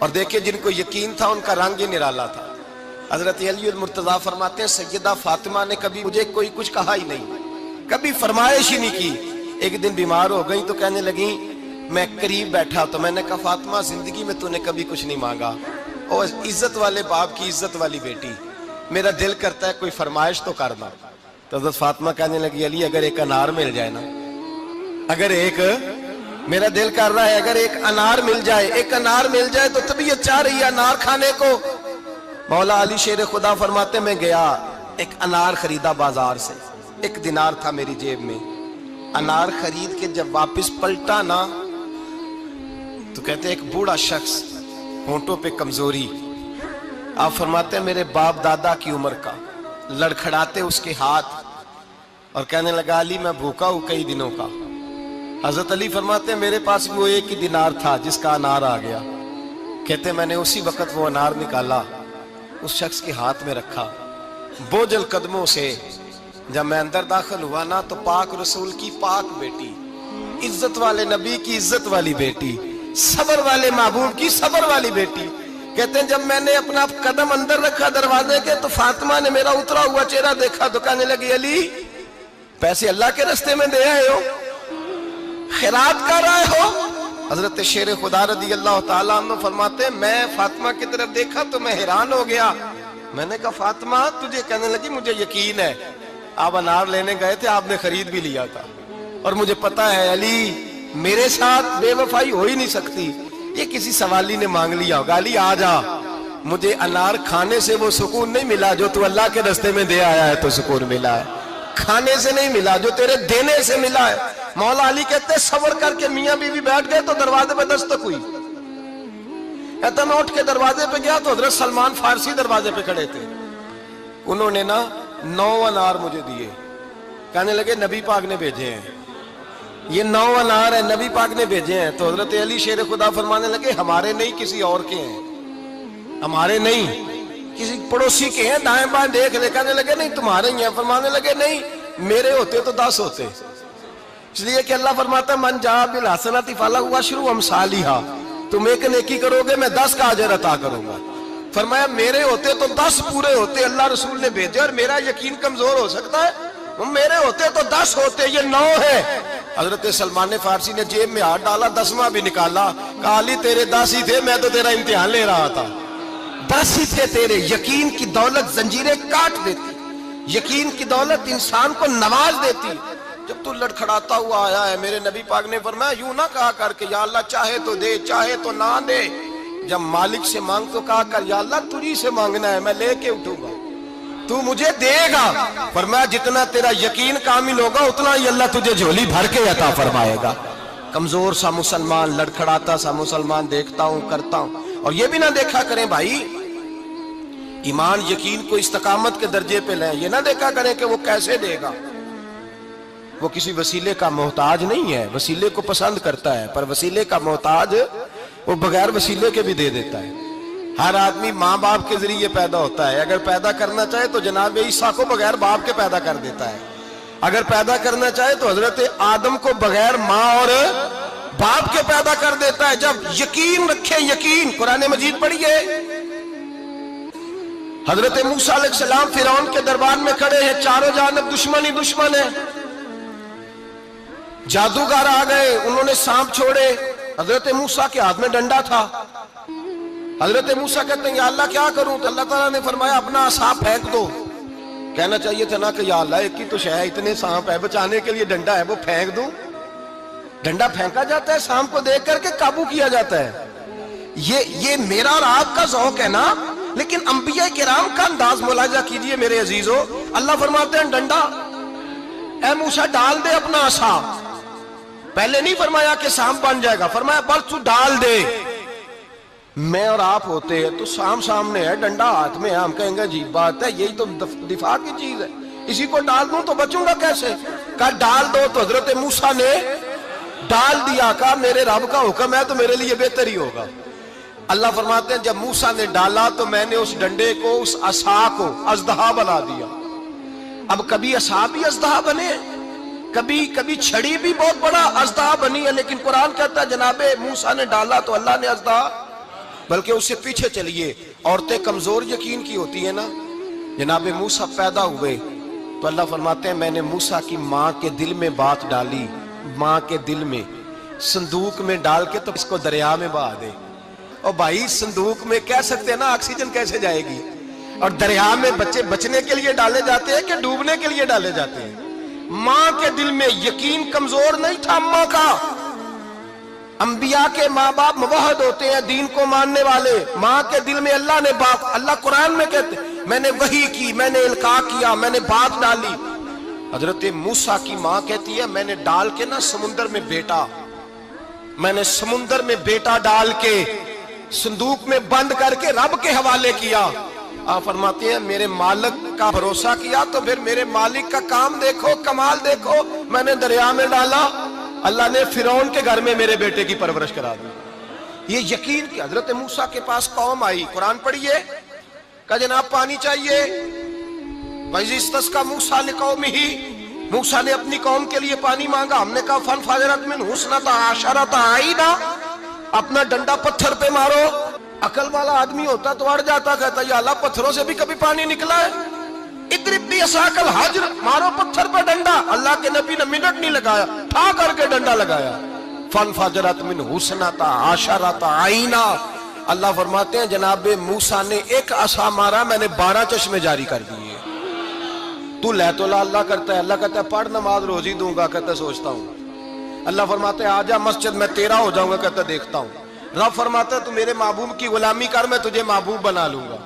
اور دیکھیں جن کو یقین تھا ان کا رنگ ہی نرالا تھا۔ حضرت علی المرتضیٰ فرماتے ہیں سیدہ فاطمہ نے کبھی مجھے کوئی کچھ کہا ہی نہیں، کبھی فرمائش ہی نہیں کی۔ ایک دن بیمار ہو گئی تو کہنے لگیں، میں قریب بیٹھا تو میں نے کہا فاطمہ زندگی میں تو نے کبھی کچھ نہیں مانگا، اور عزت والے باپ کی عزت والی بیٹی، میرا دل کرتا ہے کوئی فرمائش تو کرنا۔ تو حضرت فاطمہ کہنے لگی علی اگر ایک انار مل جائے نا، اگر ایک، میرا دل کر رہا ہے اگر ایک انار مل جائے، ایک انار مل جائے تو طبیعت چاہ رہی ہے انار کھانے کو۔ مولا علی شیر خدا فرماتے میں گیا، ایک انار خریدا بازار سے، 1 دینار تھا میری جیب میں، انار خرید کے جب واپس پلٹا نا تو کہتے ایک بوڑھا شخص، ہونٹوں پہ کمزوری، آپ فرماتے ہیں میرے باپ دادا کی عمر کا، لڑکھڑاتے اس کے ہاتھ اور کہنے لگا علی میں بھوکا ہوں کئی دنوں کا۔ حضرت علی فرماتے ہیں میرے پاس وہ 1 ہی دینار تھا جس کا انار آ گیا، کہتے میں نے اسی وقت وہ انار نکالا، اس شخص کے ہاتھ میں رکھا، بوجھل قدموں سے جب میں اندر داخل ہوا نا تو پاک رسول کی پاک بیٹی، عزت والے نبی کی عزت والی بیٹی، صبر والے محبوب کی صبر والی بیٹی، کہتے ہیں جب میں نے اپنا قدم اندر رکھا دروازے کے تو فاطمہ نے میرا اترا ہوا چہرہ دیکھا تو کہنے لگی علی پیسے اللہ کے راستے میں دے آئے ہو، خیرات کر رہے ہو؟ حضرت شیر خدا رضی اللہ تعالیٰ عنہ فرماتے ہیں میں فاطمہ کی طرف دیکھا تو میں حیران ہو گیا، میں نے کہا فاطمہ تجھے، کہنے لگی مجھے یقین ہے آپ انار لینے گئے تھے، آپ نے خرید بھی لیا تھا، اور مجھے پتا ہے علی میرے ساتھ بے وفائی ہو ہی نہیں سکتی، یہ کسی سوالی نے مانگ لیا ہوگا، علی آ جا، مجھے انار کھانے سے وہ سکون نہیں ملا جو تو اللہ کے راستے میں دے آیا ہے تو سکون ملا ہے، کھانے سے نہیں ملا جو تیرے دینے سے ملا ہے۔ مولا علی کہتے ہیں صبر کر کے میاں بیوی بیٹھ گئے تو دروازے پہ دستک ہوئی، کہتا میں اٹھ کے دروازے پہ گیا تو حضرت سلمان فارسی دروازے پہ کھڑے تھے، انہوں نے نا 9 انار مجھے دیے، کہنے لگے نبی پاک نے بھیجے ہیں، یہ 9 انار ہیں نبی پاک نے بھیجے ہیں۔ تو حضرت علی شیر خدا فرمانے لگے ہمارے نہیں کسی اور کے ہیں، ہمارے نہیں کسی پڑوسی کے ہیں، دائیں بائیں دیکھ لے، کہنے لگے نہیں تمہارے ہی ہیں، فرمانے لگے نہیں میرے ہوتے تو 10 ہوتے، اس لیے کہ اللہ فرماتا ہے من جاء بالحسنۃ فلہ عشر امثالھا، تم ایک نیکی کرو گے میں 10 کا اجر عطا کروں گا، فرمایا میرے ہوتے تو 10 پورے ہوتے، اللہ رسول نے بھیجے اور میرا یقین کمزور ہو سکتا ہے، میرے ہوتے تو 10 ہوتے، یہ 9 ہے۔ حضرت سلمان فارسی نے جیب میں ہاتھ ڈالا، 10واں بھی نکالا، کہا علی تیرے 10 ہی تھے، میں تو تیرا امتحان لے رہا تھا، 10 ہی تھے تیرے، یقین کی دولت زنجیریں کاٹ دیتی، یقین کی دولت انسان کو نواز دیتی۔ جب تو لڑکھڑاتا ہوا آیا ہے، میرے نبی پاک نے فرمایا یوں نہ کہا کر کے یا اللہ چاہے تو دے چاہے تو نہ دے، جب مالک سے مانگ تو کہا کر یا اللہ تجھی سے مانگنا ہے میں لے کے اٹھوں گا، تو مجھے دے گا، فرمایا جتنا تیرا یقین کامل ہوگا اتنا ہی اللہ تجھے جھولی بھر کے عطا فرمائے گا۔ کمزور سا مسلمان، لڑکھڑاتا سا مسلمان دیکھتا ہوں کرتا ہوں، اور یہ بھی نہ دیکھا کریں بھائی ایمان یقین کو استقامت کے درجے پہ لیں، یہ نہ دیکھا کریں کہ وہ کیسے دے گا، وہ کسی وسیلے کا محتاج نہیں ہے، وسیلے کو پسند کرتا ہے، پر وسیلے کا محتاج وہ بغیر وسیلے کے بھی دے دیتا ہے۔ ہر آدمی ماں باپ کے ذریعے پیدا ہوتا ہے، اگر پیدا کرنا چاہے تو جناب عیسیٰ کو بغیر باپ کے پیدا کر دیتا ہے، اگر پیدا کرنا چاہے تو حضرت آدم کو بغیر ماں اور باپ کے پیدا کر دیتا ہے۔ جب یقین رکھے، یقین، قرآن مجید پڑھیے، حضرت موسیٰ علیہ السلام فرعون کے دربار میں کھڑے ہیں، چاروں جانب دشمن ہی دشمن ہے، جادوگر آ گئے، انہوں نے سانپ چھوڑے، حضرت موسیٰ کے ہاتھ میں ڈنڈا تھا، حضرت موسیٰ کہتے ہیں یا اللہ کیا کروں، تو اللہ تعالیٰ نے فرمایا اپنا عصا پھینک دو، کہنا چاہیے تھا نا کہ یا اللہ ایک ہی تو شے ہے، اتنے سانپ ہے، بچانے کے لیے ڈنڈا ہے وہ پھینک دوں، ڈنڈا پھینکا جاتا ہے، سانپ کو دیکھ کر کے قابو کیا جاتا ہے، یہ میرا اور آپ کا ذوق ہے نا، لیکن انبیاء کرام کا انداز ملاحظہ کیجئے میرے عزیزو، اللہ فرماتے ہیں ڈنڈا، اے موسیٰ ڈال دے اپنا عصا، پہلے نہیں فرمایا کہ سانپ بن جائے گا، فرمایا بس تو ڈال دے، میں اور آپ ہوتے ہیں تو سام سامنے ہے، ڈنڈا ہاتھ میں ہے، ہم کہیں گے عجیب بات ہے، یہی تو دفاع کی چیز ہے، اسی کو ڈال دوں تو بچوں گا کیسے، کہا ڈال دو، تو حضرت موسیٰ نے ڈال دیا، کہا میرے رب کا حکم ہے تو میرے لیے بہتر ہی ہوگا۔ اللہ فرماتے ہیں جب موسیٰ نے ڈالا تو میں نے اس ڈنڈے کو، اس عصا کو اژدہا بنا دیا۔ اب کبھی عصا بھی اژدہا بنے، کبھی چھڑی بھی بہت بڑا اژدہا بنی ہے، لیکن قرآن کہتا ہے جناب موسیٰ نے ڈالا تو اللہ نے اژدہا بلکہ اس سے پیچھے چلیے. عورتیں کمزور یقین کی ہوتی ہیں نا. جناب موسیٰ پیدا ہوئے تو اللہ فرماتے ہیں میں نے موسیٰ کی ماں کے دل میں بات ڈالی, ماں کے دل میں صندوق میں ڈال کے تو اس کو دریا میں بہا دے. اور بھائی صندوق میں کہہ سکتے ہیں نا آکسیجن کیسے جائے گی, اور دریا میں بچے بچنے کے لیے ڈالے جاتے ہیں کہ ڈوبنے کے لیے ڈالے جاتے ہیں. ماں کے دل میں یقین کمزور نہیں تھا اماں کا. انبیاء کے ماں باپ موحد ہوتے ہیں, دین کو ماننے والے. ماں کے دل میں اللہ نے بات, اللہ قرآن میں کہتے میں نے وحی کی, میں نے القاء کیا, میں نے بات ڈالی. حضرت موسیٰ کی ماں کہتی ہے میں نے ڈال کے نا سمندر میں بیٹا, میں نے سمندر میں بیٹا ڈال کے صندوق میں بند کر کے رب کے حوالے کیا. آپ فرماتے ہیں میرے مالک کا بھروسہ کیا تو پھر میرے مالک کا کام دیکھو, کمال دیکھو. میں نے دریا میں ڈالا, اللہ نے فرعون کے گھر میں میرے بیٹے کی پرورش کرا دی. یہ یقین کہ حضرت موسیٰ کے پاس قوم آئی, قرآن پڑھیے, کہا جناب پانی چاہیے. وَإِذِ اسْتَسْقَىٰ مُوسَىٰ لِقَوْمِهِ, موسیٰ نے اپنی قوم کے لیے پانی مانگا. ہم نے کہا فَانْفَجَرَتْ مِنْهُ اثْنَتَا عَشَرَةَ عَيْنًا, اپنا ڈنڈا پتھر پہ مارو. عقل والا آدمی ہوتا تو اڑ جاتا, کہتا یا اللہ پتھروں سے بھی کبھی پانی نکلا ہے. اضرب بعصاک الحجر, مارو پتھر پہ ڈنڈا. اللہ کے نبی نے منٹ نہیں لگایا, ٹھا کر کے ڈنڈا لگایا. فَانْفَجَرَتْ مِنْهُ اثْنَتَا عَشَرَةَ عَيْنًا. اللہ فرماتے ہیں جناب موسیٰ نے ایک عصا مارا, میں نے 12 چشمے جاری کر دیے. تو لے تو لا اللہ کرتا ہے, اللہ کہتا ہے پڑھ نماز روزی دوں گا, کہتا ہے سوچتا ہوں. اللہ فرماتے ہیں آجا مسجد میں تیرا ہو جاؤں گا, کہتا ہے دیکھتا ہوں. رب فرماتا ہے تو میرے محبوب کی غلامی کر, میں تجھے محبوب بنا لوں گا.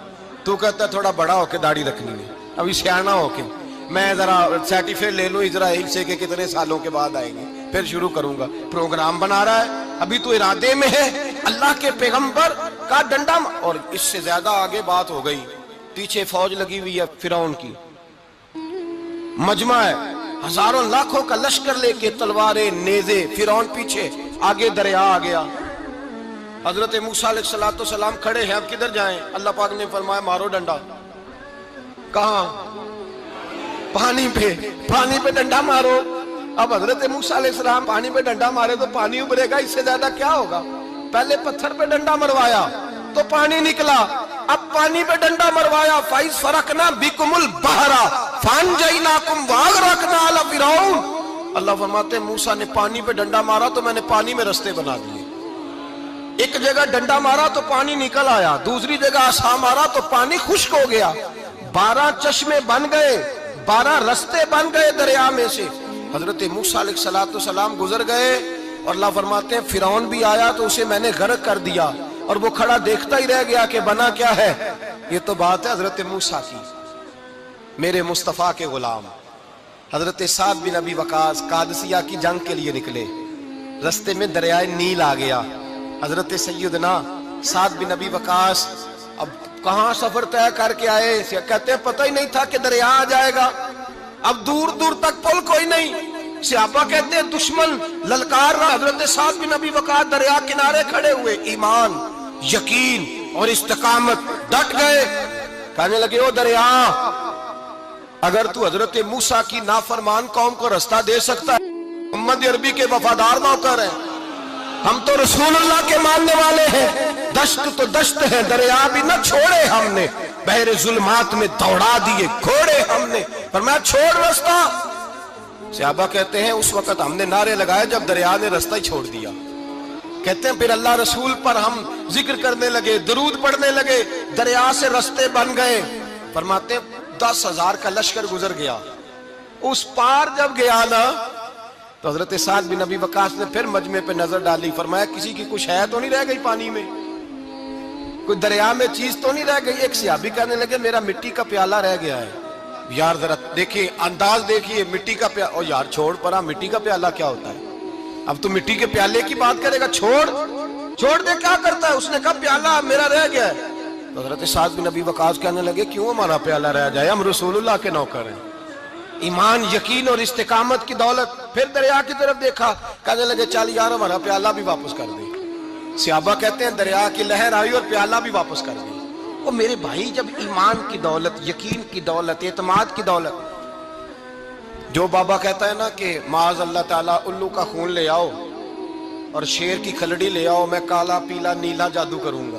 تو کہتا ہے تھوڑا بڑا ہو کے داڑھی رکھنی ہے, ابھی سیانا ہو کے میں ذرا سرٹیفکیٹ لے لوں اسرائیل سے کہ کتنے سالوں کے بعد آئیں گے, پھر شروع کروں گا. پروگرام بنا رہا ہے, ابھی تو ارادے میں ہے. اللہ کے پیغمبر کا ڈنڈا, اور اس سے زیادہ آگے بات ہو گئی. پیچھے فوج لگی ہوئی ہے فرعون کی, مجمع ہے, ہزاروں لاکھوں کا لشکر لے کے, تلواریں نیزے. فرعون پیچھے, آگے دریا آ گیا. حضرت موسیٰ علیہ السلام کھڑے ہیں, اب کدھر جائیں؟ اللہ پاک نے فرمایا مارو ڈنڈا. کہاں؟ پانی پہ, پانی پہ ڈنڈا مارو. اب حضرت موسیٰ علیہ السلام پانی پہ ڈنڈا مارے تو پانی ابھرے گا, اس سے زیادہ کیا ہوگا؟ پہلے پتھر پہ ڈنڈا مروایا تو پانی نکلا, اب پانی پہ ڈنڈا مروایا. فَإِذْ فَرَقْنَا بِكُمُ الْبَحْرَ فَأَنْجَيْنَاكُمْ وَأَغْرَقْنَا آلَ فِرْعَوْنَ. اللہ فرماتے ہیں موسیٰ نے پانی پہ ڈنڈا مارا تو میں نے پانی میں رستے بنا دیے. ایک جگہ ڈنڈا مارا تو پانی نکل آیا, دوسری جگہ عصا مارا تو پانی خشک ہو گیا. 12 چشمے بن گئے, 12 رستے بن گئے دریا میں سے. حضرت موسیٰ علیہ السلام گزر گئے, اور اللہ فرماتے ہیں فرعون بھی آیا تو اسے میں نے غرق کر دیا, اور وہ کھڑا دیکھتا ہی رہ گیا کہ بنا کیا ہے. یہ تو بات ہے حضرت موسیٰ کی, میرے مصطفیٰ کے غلام. حضرت سعد بن ابی وقاص قادسیہ کی جنگ کے لیے نکلے, رستے میں دریائے نیل آ گیا. حضرت سیدنا سعد بن ابی وقاص اب کہاں سفر طے کر کے آئے, کہتے ہیں پتہ ہی نہیں تھا کہ دریا آ جائے گا. اب دور دور تک پل کوئی نہیں. صحابہ کہتے ہیں دشمن للکار رہا, حضرت سعد بن ابی وقاص دریا کنارے کھڑے ہوئے, ایمان, یقین اور استقامت, ڈٹ گئے. کہنے لگے او دریا, اگر تو حضرت موسیٰ کی نافرمان قوم کو رستہ دے سکتا ہے, محمد عربی کے وفادار نوکر ہیں, ہم تو رسول اللہ کے ماننے والے ہیں. دشت تو دشت ہے, دریا بھی نہ چھوڑے ہم نے, بحر ظلمات میں دوڑا دیے گھوڑے ہم نے. فرمایا چھوڑ رستہ. صحابہ کہتے ہیں اس وقت ہم نے نعرے لگائے جب دریا نے رستہ ہی چھوڑ دیا. کہتے ہیں پھر اللہ رسول پر ہم ذکر کرنے لگے, درود پڑھنے لگے, دریا سے رستے بن گئے. فرماتے ہیں 10,000 کا لشکر گزر گیا. اس پار جب گیا نا تو حضرت سعد بن ابی وقاص نے پھر مجمع پہ نظر ڈالی. فرمایا کسی کی کچھ ہے تو نہیں رہ گئی پانی میں, کوئی دریا میں چیز تو نہیں رہ گئی. ایک صحابی کہنے لگے میرا مٹی کا پیالہ رہ گیا ہے. یار ذرا دیکھیے, انداز دیکھیے, مٹی کا پیالہ. اور یار چھوڑ پرا, مٹی کا پیالہ کیا ہوتا ہے؟ اب تو مٹی کے پیالے کی بات کرے گا, چھوڑ دے, کیا کرتا ہے؟ اس نے کہا پیالہ میرا رہ گیا ہے. تو حضرت سعد بن ابی وقاص کہنے لگے کیوں ہمارا پیالہ رہ جائے, ہم رسول اللہ کے نوکر ہیں. ایمان, یقین اور استقامت کی دولت. پھر دریا کی طرف دیکھا, کہنے لگے چل یار ہمارا پیالہ بھی واپس کر دے. صحابہ کہتے ہیں دریا کی لہر آئی اور پیالہ بھی واپس کر دی. وہ میرے بھائی جب ایمان کی دولت, یقین کی دولت, اعتماد کی دولت. جو بابا کہتا ہے نا کہ معاذ اللہ تعالیٰ الو کا خون لے آؤ اور شیر کی کھلڑی لے آؤ, میں کالا پیلا نیلا جادو کروں گا.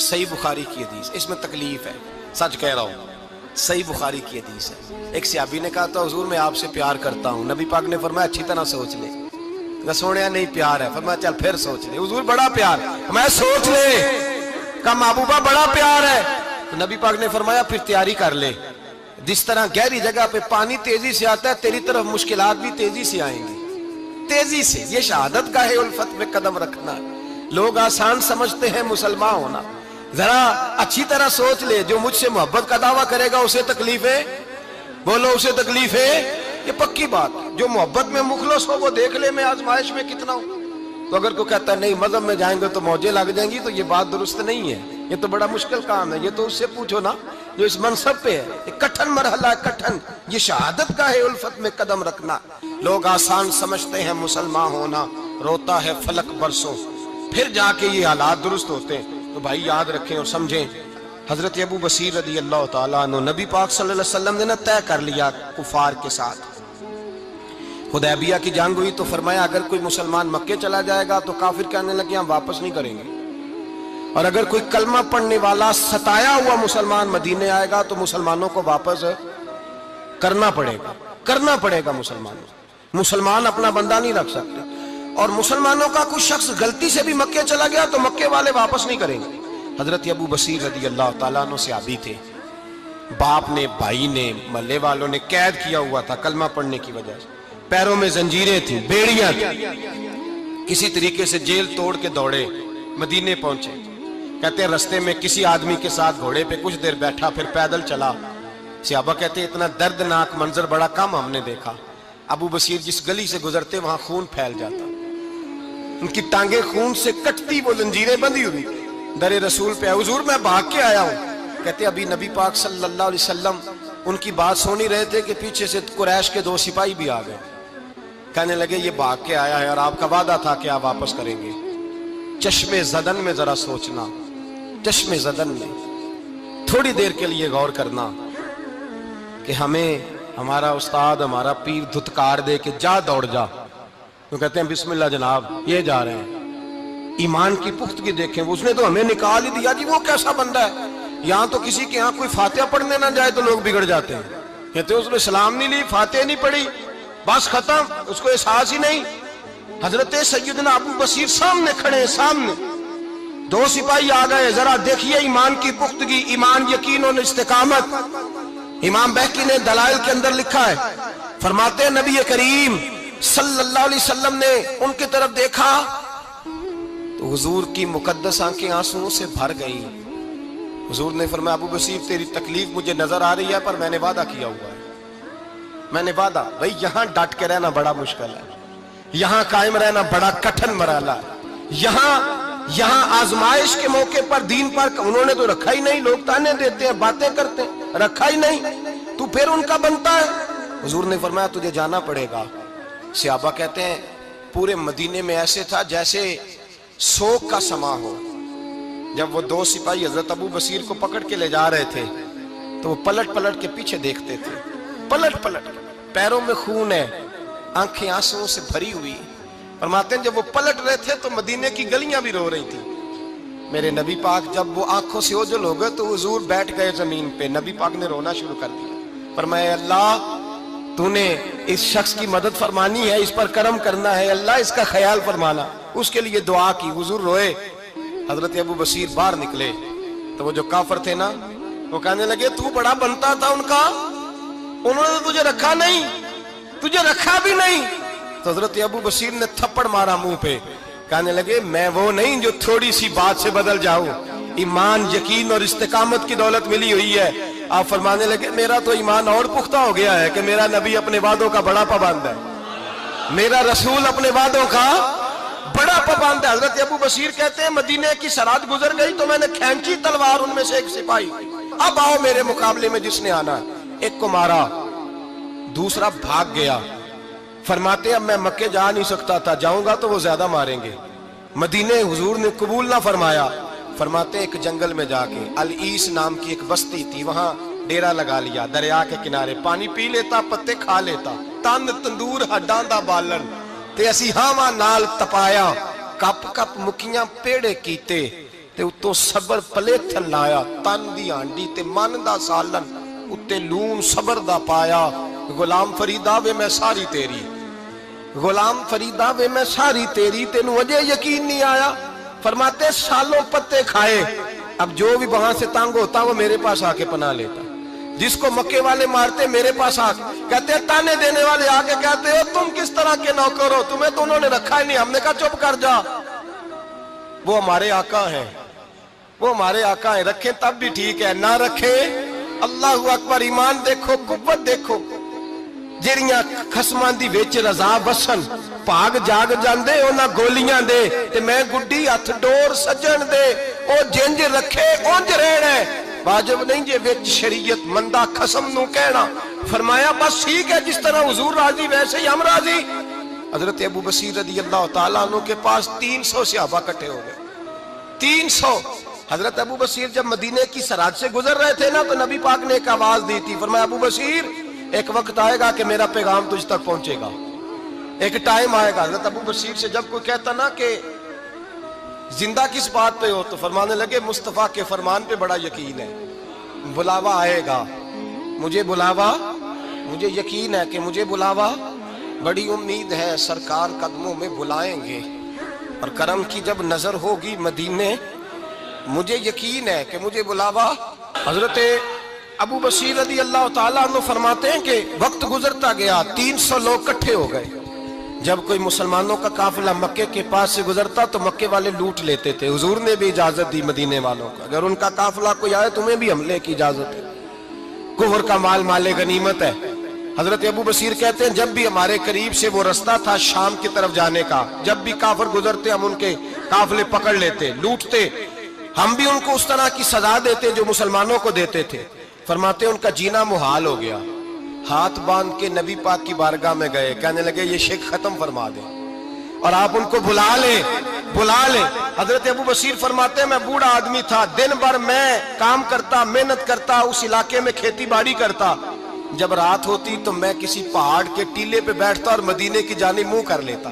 صحیح بخاری کی حدیث، اس میں تکلیف ہے، سچ کہہ رہا ہوں، صحیح بخاری کی حدیث ہے۔ ایک صحابی نے کہا تھا حضور میں آپ سے پیار کرتا ہوں، نبی پاک نے فرمایا اچھی طرح سوچ لے۔ کہا سونے نہیں پیار ہے، فرمایا چل پھر سوچ لے۔ حضور بڑا پیار، میں سوچ لے۔ کہا محبوبہ بڑا پیار ہے، تو نبی پاک نے فرمایا پھر تیاری کر لے، جس طرح گہری جگہ پہ پانی تیزی سے آتا ہے تیری طرف مشکلات بھی تیزی سے آئیں گی، تیزی سے۔ یہ شہادت کا ہے الفت میں قدم رکھنا۔ لوگ آسان سمجھتے ہیں مسلمان ہونا، ذرا اچھی طرح سوچ لے، جو مجھ سے محبت کا دعویٰ کرے گا اسے تکلیف ہے، بولو اسے تکلیف ہے، یہ پکی بات۔ جو محبت میں مخلص ہو وہ دیکھ لے میں آزمائش میں کتنا ہوں۔ تو اگر کوئی کہتا ہے نہیں مذہب میں جائیں گے تو موجیں لگ جائیں گی، تو یہ بات درست نہیں ہے، یہ تو بڑا مشکل کام ہے۔ یہ تو اس سے پوچھو نا جو اس منصب پہ ہے، یہ کٹھن مرحلہ ہے، کٹھن۔ یہ شہادت کا ہے الفت میں قدم رکھنا۔ لوگ آسان سمجھتے ہیں مسلمان ہونا، روتا ہے فلک برسوں، پھر جا کے یہ حالات درست ہوتے ہیں۔ تو بھائی یاد رکھیں اور سمجھیں، حضرت ابو بصیر رضی اللہ تعالیٰ عنہ، نبی پاک صلی اللہ علیہ وسلم نے طے کر لیا کفار کے ساتھ، حدیبیہ کی جنگ ہوئی تو فرمایا اگر کوئی مسلمان مکے چلا جائے گا تو کافر کہنے لگے ہم واپس نہیں کریں گے، اور اگر کوئی کلمہ پڑھنے والا ستایا ہوا مسلمان مدینے آئے گا تو مسلمانوں کو واپس کرنا پڑے گا مسلمان اپنا بندہ نہیں رکھ سکتے۔ اور مسلمانوں کا کوئی شخص غلطی سے بھی مکے چلا گیا تو مکے والے واپس نہیں کریں گے۔ حضرت ابو بصیر رضی اللہ تعالیٰ عنہ صحابی تھے، باپ نے، بھائی نے، محلے والوں نے قید کیا ہوا تھا کلمہ پڑھنے کی وجہ سے، پیروں میں زنجیریں تھیں، بیڑیاں تھیں، کسی طریقے سے جیل توڑ کے دوڑے مدینے پہنچے۔ کہتے ہیں رستے میں کسی آدمی کے ساتھ گھوڑے پہ کچھ دیر بیٹھا پھر پیدل چلا۔ صحابہ کہتے ہیں اتنا دردناک منظر بڑا کم ہم نے دیکھا۔ ابو بصیر جس گلی سے گزرتے وہاں خون پھیل جاتا، ان کی ٹانگیں خون سے کٹتی، وہ زنجیریں بندھی ہوئی، در رسول پہ حضور میں بھاگ کے آیا ہوں۔ کہتے ابھی نبی پاک صلی اللہ علیہ وسلم ان کی بات سن ہی رہے تھے کہ پیچھے سے قریش کے 2 سپاہی بھی آ گئے، کہنے لگے یہ بھاگ کے آیا ہے اور آپ کا وعدہ تھا کہ آپ واپس کریں گے۔ چشم زدن میں ذرا سوچنا، چشم زدن میں تھوڑی دیر کے لیے غور کرنا کہ ہمیں ہمارا استاد، ہمارا پیر دھتکار دے کہ جا دوڑ جا، تو کہتے ہیں بسم اللہ جناب یہ جا رہے ہیں۔ ایمان کی پختگی دیکھیں، اس نے تو ہمیں نکال ہی دیا جی، وہ کیسا بندہ ہے۔ یہاں تو کسی کے یہاں کوئی فاتحہ پڑھنے نہ جائے تو لوگ بگڑ جاتے ہیں، کہتے ہیں اس نے سلام نہیں لی، فاتحہ نہیں پڑھی، بس ختم، اس کو احساس ہی نہیں۔ حضرت سیدنا ابو بصیر سامنے کھڑے، سامنے 2 سپاہی آ گئے، ذرا دیکھیے ایمان کی پختگی، ایمان، یقین اور استقامت۔ امام بہقی نے دلائل کے اندر لکھا ہے، فرماتے ہیں نبی کریم صلی اللہ علیہ وسلم نے ان کی طرف دیکھا تو حضور کی مقدس آنکھیں آنسوؤں سے بھر گئیں۔ حضور نے فرمایا ابو بصیر تیری تکلیف مجھے نظر آ رہی ہے پر میں نے وعدہ کیا ہوا ہے، میں نے وعدہ۔ بھئی یہاں ڈٹ کے رہنا بڑا مشکل ہے، یہاں قائم رہنا بڑا کٹھن مرحلہ ہے۔ یہاں آزمائش کے موقع پر دین پر انہوں نے تو رکھا ہی نہیں، لوگ تانے دیتے ہیں، باتیں کرتے ہیں، رکھا ہی نہیں، تو پھر ان کا بنتا ہے۔ حضور نے فرمایا تجھے جانا پڑے گا۔ صحابہ کہتے ہیں پورے مدینے میں ایسے تھا جیسے سوگ کا سما ہو۔ جب وہ 2 سپاہی حضرت ابو بصیر کو پکڑ کے لے جا رہے تھے تو وہ پلٹ پلٹ کے پیچھے دیکھتے تھے، پلٹ پلٹ کے، پیروں میں خون ہے، آنکھیں آنسوؤں سے بھری ہوئی۔ فرماتے ہیں جب وہ پلٹ رہے تھے تو مدینے کی گلیاں بھی رو رہی تھی۔ میرے نبی پاک جب وہ آنکھوں سے اوجھل ہو گئے تو حضور بیٹھ گئے زمین پہ، نبی پاک نے رونا شروع کر دیا۔ فرمایا اللہ تو نے اس شخص کی مدد فرمانی ہے، اس پر کرم کرنا ہے، اللہ اس کا خیال فرمانا، اس کے لیے دعا کی۔ حضور روئے۔ حضرت ابو بصیر باہر نکلے تو وہ جو کافر تھے نا وہ کہنے لگے تو بڑا بنتا تھا ان کا، انہوں نے تجھے رکھا نہیں، تجھے رکھا بھی نہیں۔ تو حضرت ابو بصیر نے تھپڑ مارا منہ پہ، کہنے لگے میں وہ نہیں جو تھوڑی سی بات سے بدل جاؤں، ایمان، یقین اور استقامت کی دولت ملی ہوئی ہے۔ آپ فرمانے لگے میرا تو ایمان اور پختہ ہو گیا ہے کہ میرا نبی اپنے وعدوں کا بڑا پابند ہے، میرا رسول اپنے وعدوں کا بڑا پابند ہے۔ حضرت ابو بصیر کہتے ہیں مدینے کی سرحد گزر گئی تو میں نے کھینچی تلوار، ان میں سے ایک سپاہی، اب آؤ میرے مقابلے میں جس نے آنا ہے۔ ایک کو مارا، دوسرا بھاگ گیا۔ فرماتے اب میں مکے جا نہیں سکتا تھا، جاؤں گا تو وہ زیادہ ماریں گے۔ مدینے حضور نے قبول نہ فرمایا۔ فرماتے ایک جنگل میں جا کے، العیس نام کی ایک بستی تھی، وہاں ڈیرا لگا لیا، دریا کے کنارے، پانی پی لیتا، پتے کھا لیتا، تن تندور ہڈاں دا بالن تے اسی ہاواں نال تپایا، کپ کپ مکیاں پیڑے کیتے تے اتوں صبر پلیتھن لایا، تن دی ہانڈی تے من دا سالن اتے لون صبر دا پایا، غلام فریدا وے میں ساری تیری، غلام فریدا وے میں ساری تیری، تینوں وجہ یقین نہیں آیا؟ فرماتے سالوں پتے کھائے، اب جو بھی وہاں سے تنگ ہوتا وہ میرے پاس آ کے پناہ لیتا، جس کو مکے والے مارتے میرے پاس آ کے کہتے ہیں، تانے دینے والے آ کے کہتے ہو تم کس طرح کے نوکر ہو، تمہیں تو انہوں نے رکھا ہی نہیں، ہم نے کہا چپ کر جا، وہ ہمارے آقا ہیں، وہ ہمارے آقا ہیں، رکھیں تب بھی ٹھیک ہے، نہ رکھیں اللہ اکبر، ایمان دیکھو، قوت دیکھو، جیڑیاں خسماں دی وچ رضا بسن، پاگ جاگ جاندے اونا گولیاں دے، تے میں گڈی ہتھ ڈور سجن دے، او جنج رکھے اونج رہنا ہے، واجب نہیں جے وچ شریعت مندہ خسم نو کہنا، فرمایا بس ٹھیک ہے جس طرح حضور راضی ویسے ہی ہم راضی۔ حضرت ابو بصیر رضی اللہ تعالیٰ عنہ کے پاس 300 صحابہ کٹھے ہو گئے، 300۔ حضرت ابو بصیر جب مدینے کی سرحد سے گزر رہے تھے نا تو نبی پاک نے ایک آواز دی تھی، فرمایا ابو بصیر ایک وقت آئے گا کہ میرا پیغام تجھ تک پہنچے گا، ایک ٹائم آئے گا۔ حضرت ابو بصیر سے جب کوئی کہتا نا کہ زندہ کس بات پہ ہو تو فرمانے لگے مصطفیٰ کے فرمان پہ بڑا یقین ہے، بلاوا آئے گا، مجھے بلاوا، مجھے یقین ہے کہ مجھے بلاوا، بڑی امید ہے سرکار قدموں میں بلائیں گے، اور کرم کی جب نظر ہوگی مدینے، مجھے یقین ہے کہ مجھے بلاوا۔ حضرت ابو بصیر رضی اللہ تعالیٰ عنہ فرماتے ہیں کہ وقت گزرتا گیا، 300 لوگ کٹھے ہو گئے، جب کوئی مسلمانوں کا قافلہ مکے کے پاس سے گزرتا تو مکے والے لوٹ لیتے تھے، حضور نے بھی اجازت دی مدینے والوں کو، اگر ان کا قافلہ کوئی آئے تمہیں بھی حملے کی اجازت ہے، کفر کا مال مال غنیمت ہے۔ حضرت ابو بصیر کہتے ہیں جب بھی ہمارے قریب سے وہ رستہ تھا شام کی طرف جانے کا، جب بھی کافر گزرتے ہم ان کے قافلے پکڑ لیتے، لوٹتے، ہم بھی ان کو اس طرح کی سزا دیتے جو مسلمانوں کو دیتے تھے۔ فرماتے ان کا جینا محال ہو گیا، ہاتھ باندھ کے نبی پاک کی بارگاہ میں گئے، کہنے لگے یہ شرک ختم فرما دیں اور آپ ان کو بلا لیں، بلا لیں۔ حضرت ابو بصیر فرماتے ہیں میں بوڑھا آدمی تھا، دن بھر میں کام کرتا، محنت کرتا، اس علاقے میں کھیتی باڑی کرتا، جب رات ہوتی تو میں کسی پہاڑ کے ٹیلے پہ بیٹھتا اور مدینے کی جانب منہ کر لیتا،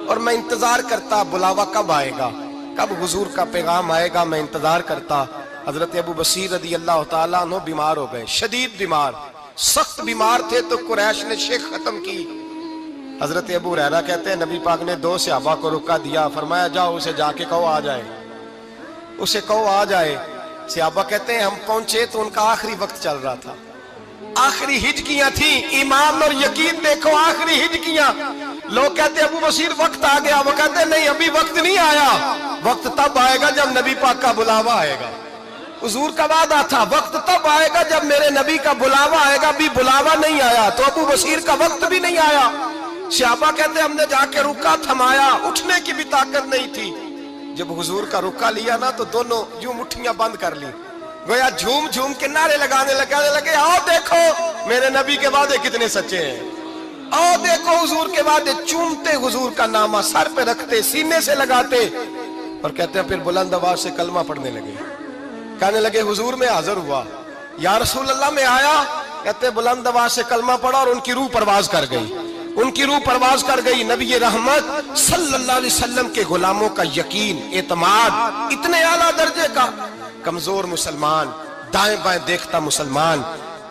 اور میں انتظار کرتا بلاوا کب آئے گا، کب حضور کا پیغام آئے گا، میں انتظار کرتا۔ حضرت ابو بصیر رضی اللہ تعالیٰ عنہ بیمار ہو گئے، شدید بیمار، سخت بیمار تھے، تو قریش نے شیخ ختم کی۔ حضرت ابو ہریرہ کہتے ہیں نبی پاک نے 2 صحابہ کو رکا دیا، فرمایا جاؤ اسے جا کے کہو آ جائے، اسے کہو آ جائے۔ صحابہ کہتے ہیں ہم پہنچے تو ان کا آخری وقت چل رہا تھا، آخری ہجکیاں تھیں، ایمان اور یقین دیکھو، آخری ہجکیاں۔ لوگ کہتے ابو بصیر وقت آ گیا، وہ کہتے نہیں ابھی وقت نہیں آیا، وقت تب آئے گا جب نبی پاک کا بلاوا آئے گا، حضور کا وعدہ تھا وقت تب آئے گا جب میرے نبی کا بلاوا آئے گا، ابھی بلاوا نہیں آیا، تو ابو بصیر کا وقت بھی نہیں آیا۔ صحابہ کہتے ہم نے جا کے رکا، تھمایا، اٹھنے کی بھی طاقت نہیں تھی، جب حضور کا رکا لیا نا تو دونوں یوں مٹھیاں بند کر لی، گویا جھوم جھوم کے نعرے لگانے لگے آؤ دیکھو میرے نبی کے وعدے کتنے سچے ہیں، آؤ دیکھو حضور کے وعدے، چومتے حضور کا نامہ، سر پہ رکھتے، سینے سے لگاتے، اور کہتے ہیں پھر بلند آواز سے کلمہ پڑھنے لگے، کہنے لگے حضور میں حاضر ہوا، یا رسول اللہ میں آیا، کہتے بلند آواز سے کلمہ پڑھا اور ان کی روح پرواز کر گئی، ان کی روح پرواز کر گئی۔ نبی رحمت صلی اللہ علیہ وسلم کے غلاموں کا یقین، اعتماد اتنے اعلیٰ درجے کا، کمزور مسلمان، دائیں بائیں دیکھتا مسلمان،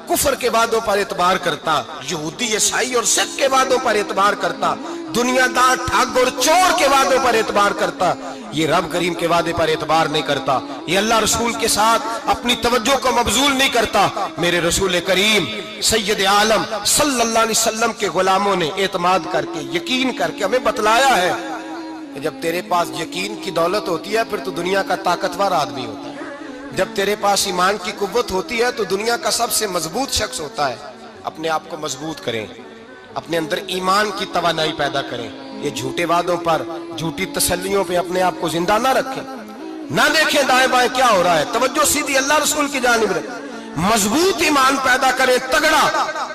کفر کے وعدوں پر اعتبار کرتا، یہودی عیسائی اور سکھ کے وعدوں پر اعتبار کرتا، دنیا دار ٹھگ اور چور کے وعدوں پر اعتبار کرتا، یہ رب کریم کے وعدے پر اعتبار نہیں کرتا، یہ اللہ رسول کے ساتھ اپنی توجہ کو مبذول نہیں کرتا۔ میرے رسول کریم سید عالم صلی اللہ علیہ وسلم کے غلاموں نے اعتماد کر کے، یقین کر کے ہمیں بتلایا ہے کہ جب تیرے پاس یقین کی دولت ہوتی ہے پھر تو دنیا کا طاقتور آدمی ہوتا ہے، جب تیرے پاس ایمان کی قوت ہوتی ہے تو دنیا کا سب سے مضبوط شخص ہوتا ہے۔ اپنے آپ کو مضبوط کریں، اپنے اندر ایمان کی توانائی پیدا کریں، یہ جھوٹے وعدوں پر، جھوٹی تسلیوں پہ اپنے آپ کو زندہ نہ رکھیں، نہ دیکھیں دائیں بائیں کیا ہو رہا ہے، توجہ سیدھی اللہ رسول کی جانب رکھیں، مضبوط ایمان پیدا کریں، تگڑا،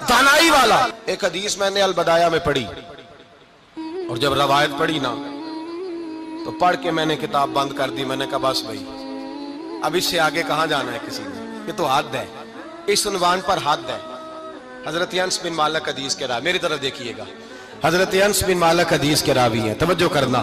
دانائی والا۔ ایک حدیث میں نے البدایہ میں پڑھی، اور جب روایت پڑھی نا تو پڑھ کے میں نے کتاب بند کر دی، میں نے کہا بس بھائی اب اس سے آگے کہاں جانا ہے کسی نے، یہ تو حد ہے، اس عنوان پر حد ہے۔ حضرت انس بن مالک حدیث کے راوی، میری طرف دیکھیے گا، حضرت انس بن مالک حدیث کے راوی ہیں، توجہ کرنا،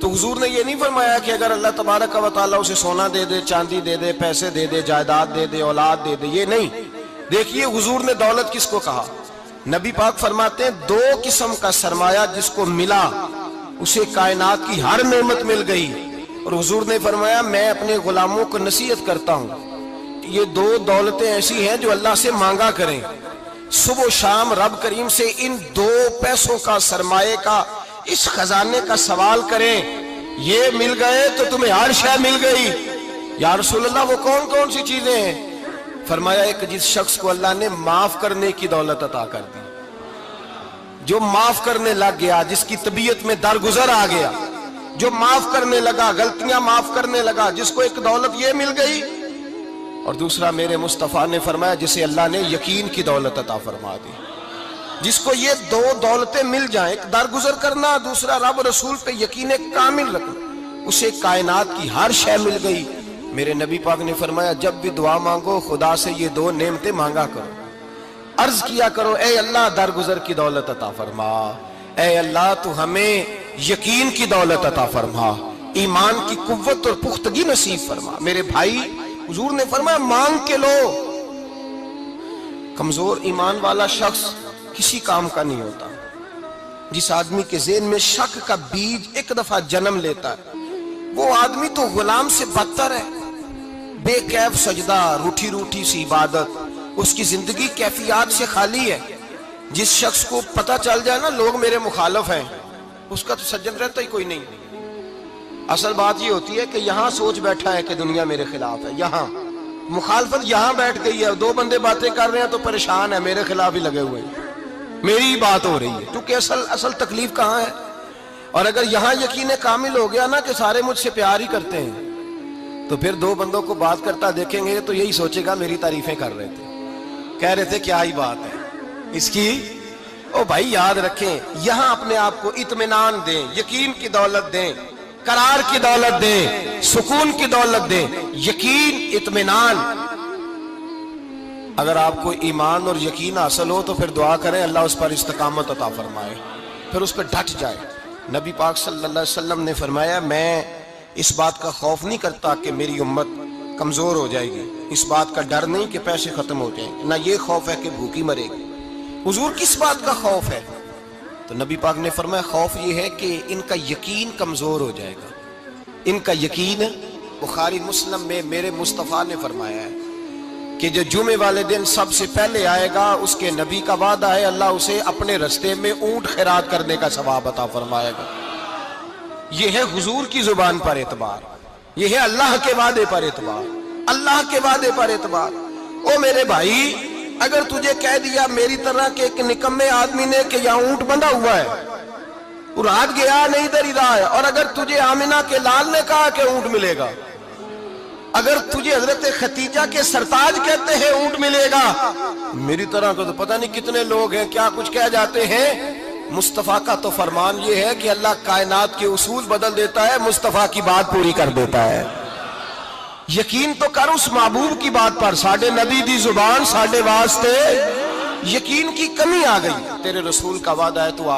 تو حضور نے یہ نہیں فرمایا کہ اگر اللہ تبارک و تعالیٰ اسے سونا دے دے، چاندی دے دے، پیسے دے دے، جائیداد دے دے، اولاد دے دے، یہ نہیں۔ دیکھیے حضور نے دولت کس کو کہا؟ نبی پاک فرماتے ہیں دو قسم کا سرمایہ جس کو ملا اسے کائنات کی ہر نعمت مل گئی۔ اور حضور نے فرمایا میں اپنے غلاموں کو نصیحت کرتا ہوں یہ دو دولتیں ایسی ہیں جو اللہ سے مانگا کریں، صبح و شام رب کریم سے ان دو پیسوں کا، سرمایے کا، اس خزانے کا سوال کریں۔ یہ مل گئے تو تمہیں ہر شے مل گئی۔ یا رسول اللہ وہ کون کون سی چیزیں ہیں؟ فرمایا ایک جس شخص کو اللہ نے معاف کرنے کی دولت عطا کر دی، جو معاف کرنے لگ گیا، جس کی طبیعت میں درگزر آ گیا، جو معاف کرنے لگا، غلطیاں معاف کرنے لگا، جس کو ایک دولت یہ مل گئی۔ اور دوسرا میرے مصطفیٰ نے فرمایا جسے اللہ نے یقین کی دولت عطا فرما دی، جس کو یہ دو دولتیں مل جائیں، ایک درگزر کرنا، دوسرا رب رسول پہ یقین کامل رکھنا، اسے کائنات کی ہر شے مل گئی۔ میرے نبی پاک نے فرمایا جب بھی دعا مانگو خدا سے یہ دو نعمتیں مانگا کرو، عرض کیا کرو اے اللہ درگزر کی دولت عطا فرما، اے اللہ تو ہمیں یقین کی دولت عطا فرما، ایمان کی قوت اور پختگی نصیب فرما۔ میرے بھائی حضور نے فرمایا مانگ کے لو۔ کمزور ایمان والا شخص کسی کام کا نہیں ہوتا۔ جس آدمی کے ذہن میں شک کا بیج ایک دفعہ جنم لیتا ہے وہ آدمی تو غلام سے بدتر ہے۔ بے کیف سجدہ، روٹھی روٹھی سی عبادت، اس کی زندگی کیفیات سے خالی ہے۔ جس شخص کو پتہ چل جائے نا لوگ میرے مخالف ہیں، اس کا تو سجن رہتا ہی کوئی نہیں۔ اصل بات یہ ہوتی ہے کہ یہاں سوچ بیٹھا ہے کہ دنیا میرے خلاف ہے، یہاں مخالفت یہاں بیٹھ گئی ہے، دو بندے باتیں کر رہے ہیں تو پریشان ہے، میرے خلاف ہی لگے ہوئے ہیں، میری ہی بات ہو رہی ہے، کیونکہ اصل تکلیف کہاں ہے؟ اور اگر یہاں یقین کامل ہو گیا نا کہ سارے مجھ سے پیار ہی کرتے ہیں، تو پھر دو بندوں کو بات کرتا دیکھیں گے تو یہی سوچے گا میری تعریفیں کر رہے تھے، کہہ رہے تھے کیا ہی بات ہے اس کی۔ او بھائی یاد رکھیں، یہاں اپنے آپ کو اطمینان دیں، یقین کی دولت دیں، قرار کی دولت دیں، سکون کی دولت دیں، یقین، اطمینان۔ اگر آپ کو ایمان اور یقین حاصل ہو تو پھر دعا کریں اللہ اس پر استقامت عطا فرمائے، پھر اس پہ ڈٹ جائے۔ نبی پاک صلی اللہ علیہ وسلم نے فرمایا میں اس بات کا خوف نہیں کرتا کہ میری امت کمزور ہو جائے گی، اس بات کا ڈر نہیں کہ پیسے ختم ہو جائیں، نہ یہ خوف ہے کہ بھوکی مرے گی۔ حضور کس بات کا خوف ہے؟ تو نبی پاک نے فرمایا خوف یہ ہے کہ ان کا یقین کمزور ہو جائے گا۔ ان کا یقین، بخاری مسلم میں میرے مصطفیٰ نے فرمایا ہے کہ جو جمعے والے دن سب سے پہلے آئے گا اس کے نبی کا وعدہ ہے اللہ اسے اپنے رستے میں اونٹ خیرات کرنے کا ثواب عطا فرمائے گا۔ یہ ہے حضور کی زبان پر اعتبار، یہ ہے اللہ کے وعدے پر اعتبار، اللہ کے وعدے پر اعتبار۔ او میرے بھائی اگر تجھے کہہ دیا میری طرح کے ایک نکمے آدمی نے کہ یہاں اونٹ بندھا ہوا ہے، رات گیا نہیں ادھر ہی رہا ہے، اور اگر تجھے آمنہ کے لال نے کہا کہ اونٹ ملے گا، اگر تجھے حضرت ختیجہ کے سرتاج کہتے ہیں اونٹ ملے گا، میری طرح کو تو پتہ نہیں کتنے لوگ ہیں کیا کچھ کہہ جاتے ہیں۔ مصطفیٰ کا تو فرمان یہ ہے کہ اللہ کائنات کے اصول بدل دیتا ہے، مصطفیٰ کی بات پوری کر دیتا ہے۔ یقین تو کر اس محبوب کی بات پر، ساڈے نبی دی زبان ساڈے واسطے، یقین کی کمی آ گئی، تیرے رسول کا وعدہ ہے تو